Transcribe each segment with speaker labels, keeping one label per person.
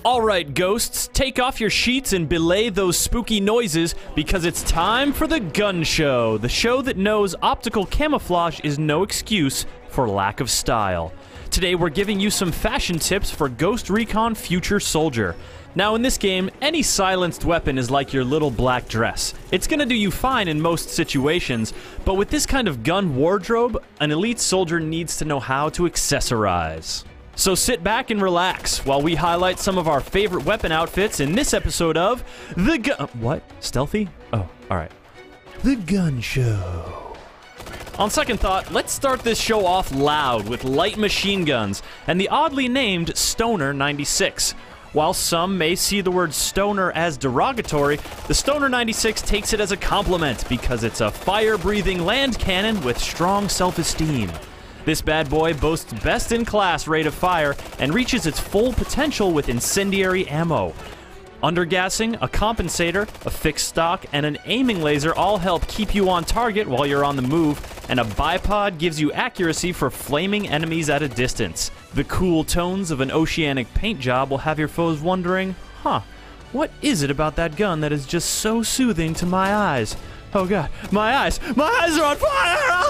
Speaker 1: Alright, ghosts, take off your sheets and belay those spooky noises because it's time for the Gun Show, the show that knows optical camouflage is no excuse for lack of style. Today we're giving you some fashion tips for Ghost Recon Future Soldier. Now in this game, any silenced weapon is like your little black dress. It's gonna do you fine in most situations, but with this kind of gun wardrobe, an elite soldier needs to know how to accessorize. So sit back and relax while we highlight some of our favorite weapon outfits in this episode of The Gun... What? Stealthy? Oh, alright. The Gun Show. On second thought, let's start this show off loud with light machine guns and the oddly named Stoner 96. While some may see the word stoner as derogatory, the Stoner 96 takes it as a compliment because it's a fire-breathing land cannon with strong self-esteem. This bad boy boasts best-in-class rate of fire and reaches its full potential with incendiary ammo. Undergassing, a compensator, a fixed stock, and an aiming laser all help keep you on target while you're on the move, and a bipod gives you accuracy for flaming enemies at a distance. The cool tones of an oceanic paint job will have your foes wondering, what is it about that gun that is just so soothing to my eyes? Oh god, my eyes are on fire!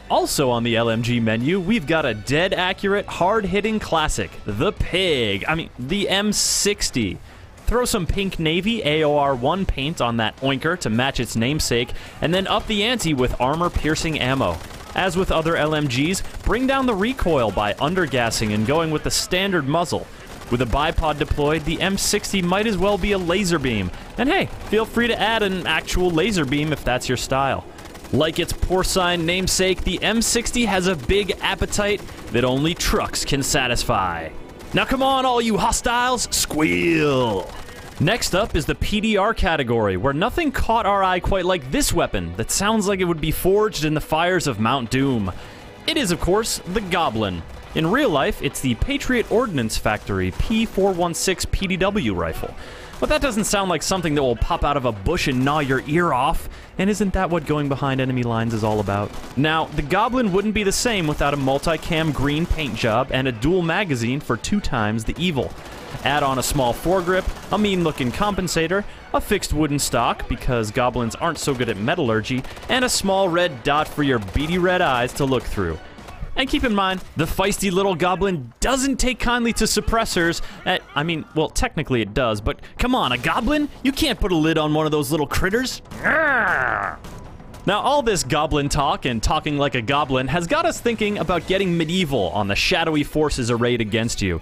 Speaker 1: Also on the LMG menu, we've got a dead accurate, hard-hitting classic, the Pig. The M60. Throw some pink navy AOR-1 paint on that oinker to match its namesake, and then up the ante with armor-piercing ammo. As with other LMGs, bring down the recoil by undergassing and going with the standard muzzle. With a bipod deployed, the M60 might as well be a laser beam. And hey, feel free to add an actual laser beam if that's your style. Like its porcine namesake, the M60 has a big appetite that only trucks can satisfy. Now come on, all you hostiles, squeal! Next up is the PDR category, where nothing caught our eye quite like this weapon that sounds like it would be forged in the fires of Mount Doom. It is, of course, the Goblin. In real life, it's the Patriot Ordnance Factory P416 PDW rifle. But that doesn't sound like something that will pop out of a bush and gnaw your ear off. And isn't that what going behind enemy lines is all about? Now, the Goblin wouldn't be the same without a multicam green paint job and a dual magazine for 2 times the evil. Add on a small foregrip, a mean-looking compensator, a fixed wooden stock, because goblins aren't so good at metallurgy, and a small red dot for your beady red eyes to look through. And keep in mind, the feisty little goblin doesn't take kindly to suppressors. Well, technically it does, but come on, a goblin? You can't put a lid on one of those little critters. Now, all this goblin talk and talking like a goblin has got us thinking about getting medieval on the shadowy forces arrayed against you.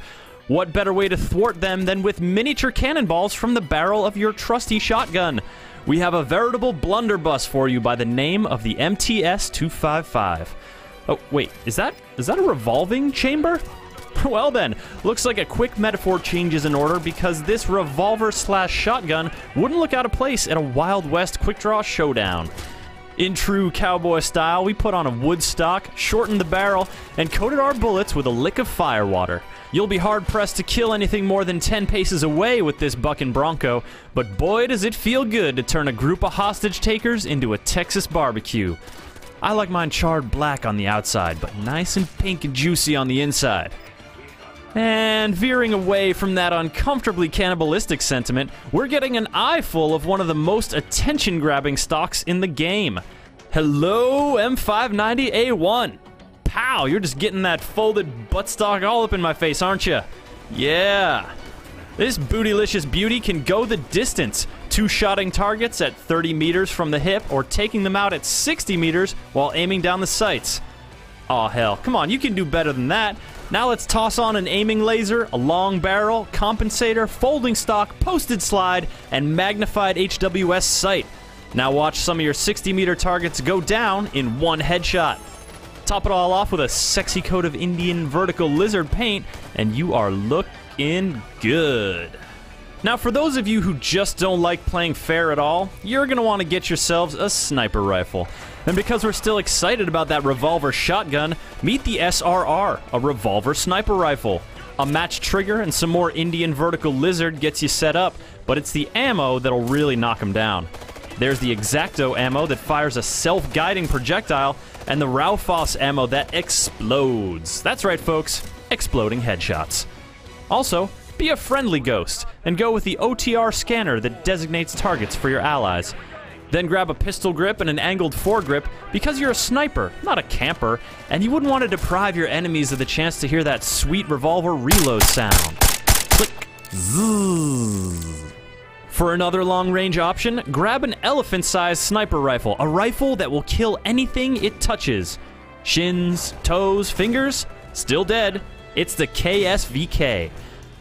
Speaker 1: What better way to thwart them than with miniature cannonballs from the barrel of your trusty shotgun? We have a veritable blunderbuss for you by the name of the MTS-255. Oh, wait, is that a revolving chamber? Well then, looks like a quick metaphor change is in order because this revolver/shotgun wouldn't look out of place at a Wild West quick-draw showdown. In true cowboy style, we put on a wood stock, shortened the barrel, and coated our bullets with a lick of firewater. You'll be hard-pressed to kill anything more than 10 paces away with this bucking Bronco, but boy does it feel good to turn a group of hostage-takers into a Texas barbecue. I like mine charred black on the outside, but nice and pink and juicy on the inside. And veering away from that uncomfortably cannibalistic sentiment, we're getting an eyeful of one of the most attention-grabbing stocks in the game. Hello, M590A1. Pow, you're just getting that folded buttstock all up in my face, aren't you? Yeah. This bootylicious beauty can go the distance, two-shotting targets at 30 meters from the hip or taking them out at 60 meters while aiming down the sights. Aw hell, come on, you can do better than that. Now let's toss on an aiming laser, a long barrel, compensator, folding stock, posted slide, and magnified HWS sight. Now watch some of your 60-meter targets go down in one headshot. Top it all off with a sexy coat of Indian vertical lizard paint, and you are looking good. Now, for those of you who just don't like playing fair at all, you're going to want to get yourselves a sniper rifle. And because we're still excited about that revolver shotgun, meet the SRR, a revolver sniper rifle. A matched trigger and some more Indian vertical lizard gets you set up, but it's the ammo that'll really knock them down. There's the X-Acto ammo that fires a self-guiding projectile, and the Raufoss ammo that explodes. That's right, folks, exploding headshots. Also, be a friendly ghost and go with the OTR scanner that designates targets for your allies. Then grab a pistol grip and an angled foregrip because you're a sniper, not a camper, and you wouldn't want to deprive your enemies of the chance to hear that sweet revolver reload sound. Click. Zzz. For another long-range option, grab an elephant-sized sniper rifle, a rifle that will kill anything it touches. Shins, toes, fingers, still dead. It's the KSVK.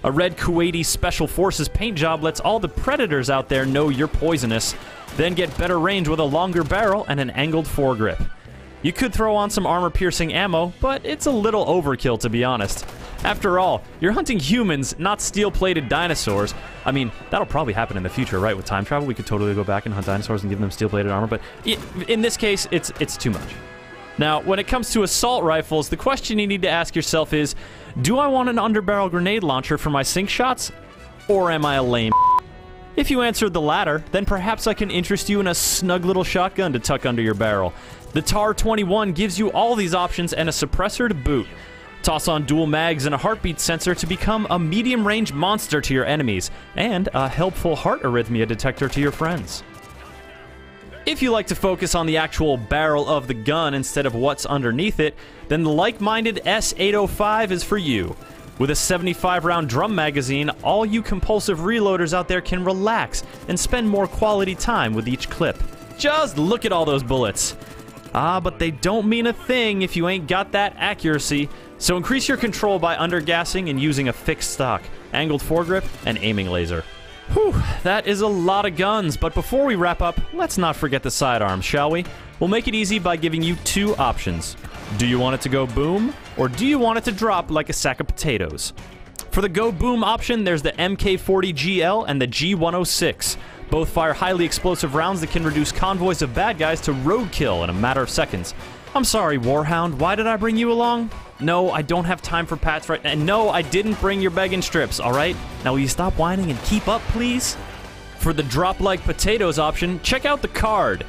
Speaker 1: A red Kuwaiti Special Forces paint job lets all the predators out there know you're poisonous. Then get better range with a longer barrel and an angled foregrip. You could throw on some armor-piercing ammo, but it's a little overkill to be honest. After all, you're hunting humans, not steel-plated dinosaurs. I mean, that'll probably happen in the future, right? With time travel, we could totally go back and hunt dinosaurs and give them steel-plated armor, but in this case, it's too much. Now, when it comes to assault rifles, the question you need to ask yourself is, do I want an underbarrel grenade launcher for my sink shots, or am I a lame? If you answered the latter, then perhaps I can interest you in a snug little shotgun to tuck under your barrel. The TAR-21 gives you all these options and a suppressor to boot. Toss on dual mags and a heartbeat sensor to become a medium-range monster to your enemies, and a helpful heart arrhythmia detector to your friends. If you like to focus on the actual barrel of the gun instead of what's underneath it, then the like-minded S805 is for you. With a 75-round drum magazine, all you compulsive reloaders out there can relax and spend more quality time with each clip. Just look at all those bullets. Ah, but they don't mean a thing if you ain't got that accuracy, so increase your control by undergassing and using a fixed stock, angled foregrip, and aiming laser. Whew, that is a lot of guns, but before we wrap up, let's not forget the sidearms, shall we? We'll make it easy by giving you two options. Do you want it to go boom, or do you want it to drop like a sack of potatoes? For the go boom option, there's the MK40GL and the G106. Both fire highly explosive rounds that can reduce convoys of bad guys to roadkill in a matter of seconds. I'm sorry, Warhound, why did I bring you along? No, I don't have time for pats right now. And no, I didn't bring your begging strips, alright? Now will you stop whining and keep up, please? For the drop like potatoes option, check out the card.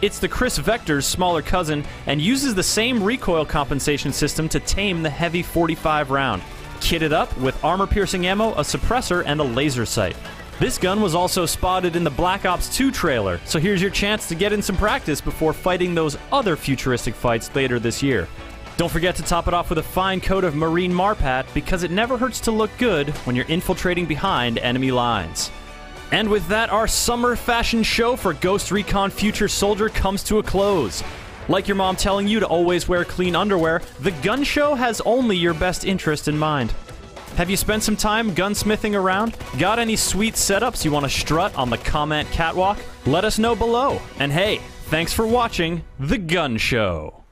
Speaker 1: It's the Chris Vector's smaller cousin and uses the same recoil compensation system to tame the heavy 45 round. Kitted up with armor-piercing ammo, a suppressor, and a laser sight. This gun was also spotted in the Black Ops 2 trailer, so here's your chance to get in some practice before fighting those other futuristic fights later this year. Don't forget to top it off with a fine coat of Marine Marpat, because it never hurts to look good when you're infiltrating behind enemy lines. And with that, our summer fashion show for Ghost Recon Future Soldier comes to a close. Like your mom telling you to always wear clean underwear, the gun show has only your best interest in mind. Have you spent some time gunsmithing around? Got any sweet setups you want to strut on the comment catwalk? Let us know below. And hey, thanks for watching The Gun Show.